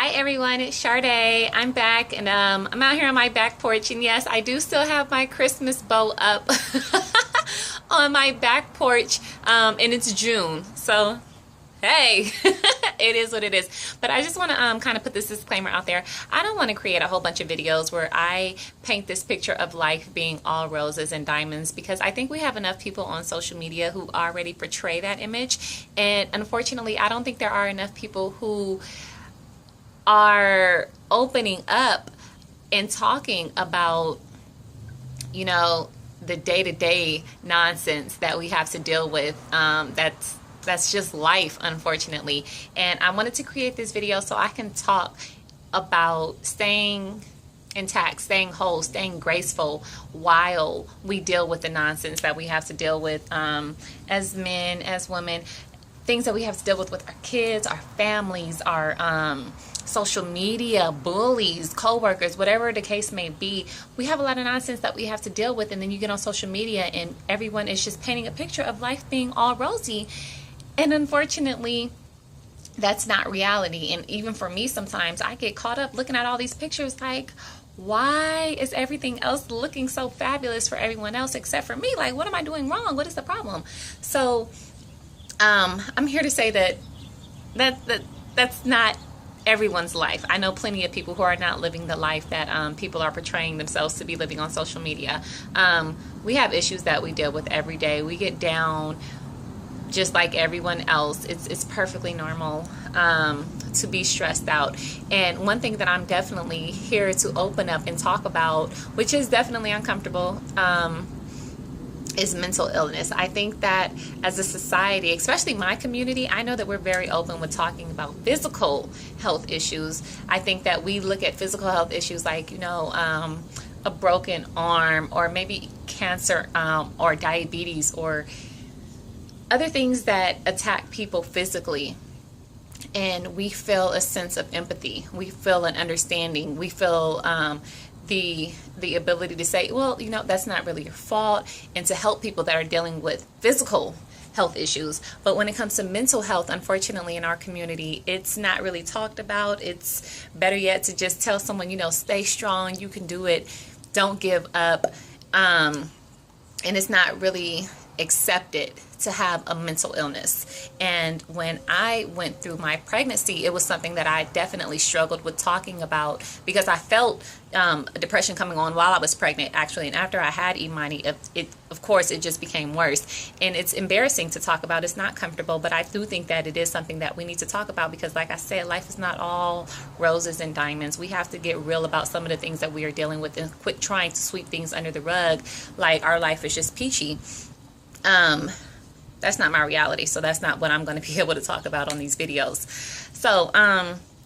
Hi everyone, it's Sade. I'm back and I'm out here on my back porch, and yes, I do still have my Christmas bow up on my back porch, and it's June, so hey, it is what it is. But I just want to kind of put this disclaimer out there. I don't want to create a whole bunch of videos where I paint this picture of life being all roses and diamonds, because I think we have enough people on social media who already portray that image, and unfortunately I don't think there are enough people who are opening up and talking about, you know, the day-to-day nonsense that we have to deal with. That's just life, unfortunately. And I wanted to create this video so I can talk about staying intact, staying whole, staying graceful while we deal with the nonsense that we have to deal with as men, as women, things that we have to deal with our kids, our families, our social media, bullies, co-workers, whatever the case may be. We have a lot of nonsense that we have to deal with, and then you get on social media and everyone is just painting a picture of life being all rosy. And unfortunately, that's not reality. And even for me, sometimes I get caught up looking at all these pictures like, why is everything else looking so fabulous for everyone else except for me? Like, what am I doing wrong? What is the problem? So I'm here to say that's not everyone's life. I know plenty of people who are not living the life that people are portraying themselves to be living on social media. We have issues that we deal with every day. We get down just like everyone else. It's perfectly normal to be stressed out. And one thing that I'm definitely here to open up and talk about, which is definitely uncomfortable, is mental illness. I think that as a society, especially my community, I know that we're very open with talking about physical health issues. I think that we look at physical health issues like, you know, a broken arm, or maybe cancer, or diabetes, or other things that attack people physically. And we feel a sense of empathy. We feel an understanding. We feel the ability to say, well, you know, that's not really your fault, and to help people that are dealing with physical health issues. But when it comes to mental health, unfortunately, in our community, it's not really talked about. It's better yet to just tell someone, you know, stay strong, you can do it, don't give up. And it's not really accepted to have a mental illness. And when I went through my pregnancy, it was something that I definitely struggled with talking about, because I felt depression coming on while I was pregnant, actually, and after I had Imani, of course it just became worse. And it's embarrassing to talk about. It's not comfortable, but I do think that it is something that we need to talk about, because like I said, life is not all roses and diamonds. We have to get real about some of the things that we are dealing with and quit trying to sweep things under the rug like our life is just peachy. That's not my reality, so that's not what I'm going to be able to talk about on these videos. So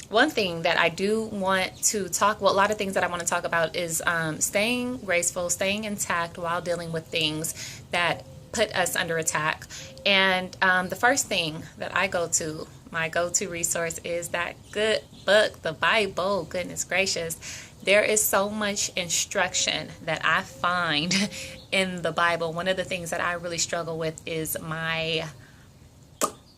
one thing that I do want to talk, well, a lot of things that I want to talk about is staying graceful, staying intact while dealing with things that put us under attack. And the first thing that I go to, my go-to resource, is that good book, the Bible. Goodness gracious. There is so much instruction that I find in the Bible. One of the things that I really struggle with is my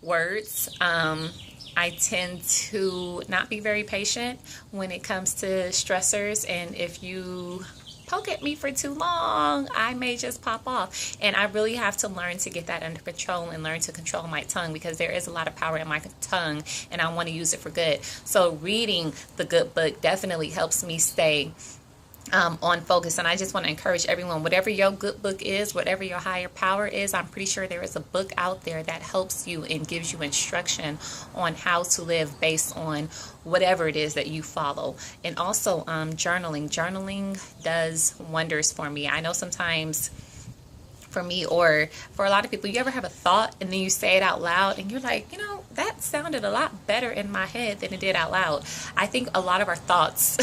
words. I tend to not be very patient when it comes to stressors, and if you poke at me for too long, I may just pop off. And I really have to learn to get that under control and learn to control my tongue, because there is a lot of power in my tongue and I want to use it for good. So reading the good book definitely helps me stay on focus. And I just want to encourage everyone, whatever your good book is, whatever your higher power is, I'm pretty sure there is a book out there that helps you and gives you instruction on how to live based on whatever it is that you follow. And also journaling does wonders for me. I know sometimes for me, or for a lot of people, you ever have a thought and then you say it out loud and you're like, you know, that sounded a lot better in my head than it did out loud. I think a lot of our thoughts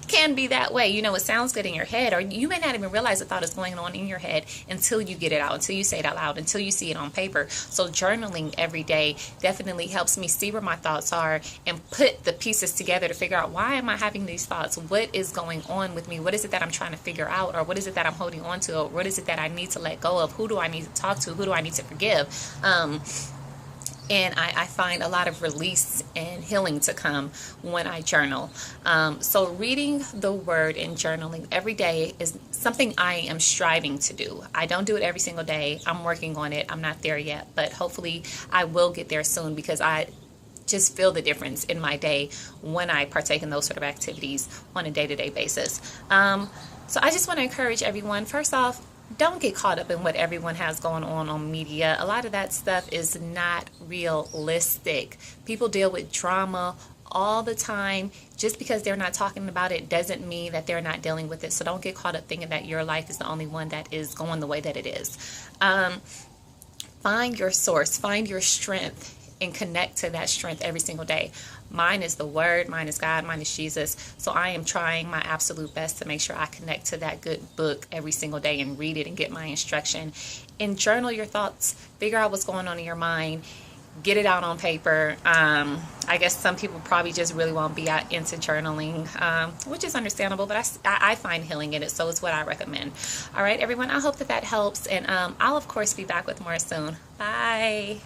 can be that way. You know, it sounds good in your head, or you may not even realize the thought is going on in your head until you get it out, until you say it out loud, until you see it on paper. So journaling every day definitely helps me see where my thoughts are and put the pieces together to figure out, why am I having these thoughts? What is going on with me? What is it that I'm trying to figure out? Or what is it that I'm holding on to? Or what is it that I need to let go of? Who do I need to talk to? Who do I need to forgive? And I find a lot of release and healing to come when I journal. So reading the word and journaling every day is something I am striving to do. I don't do it every single day. I'm working on it. I'm not there yet, but hopefully I will get there soon, because I just feel the difference in my day when I partake in those sort of activities on a day-to-day basis. So I just want to encourage everyone, first off, don't get caught up in what everyone has going on media. A lot of that stuff is not realistic. People deal with drama all the time. Just because they're not talking about it doesn't mean that they're not dealing with it. So don't get caught up thinking that your life is the only one that is going the way that it is. Find your source, find your strength, and connect to that strength every single day. Mine is the Word, mine is God, mine is Jesus. So I am trying my absolute best to make sure I connect to that good book every single day and read it and get my instruction. And journal your thoughts. Figure out what's going on in your mind. Get it out on paper. I guess some people probably just really won't be out into journaling, which is understandable, but I find healing in it, so it's what I recommend. All right, everyone, I hope that helps, and I'll, of course, be back with more soon. Bye.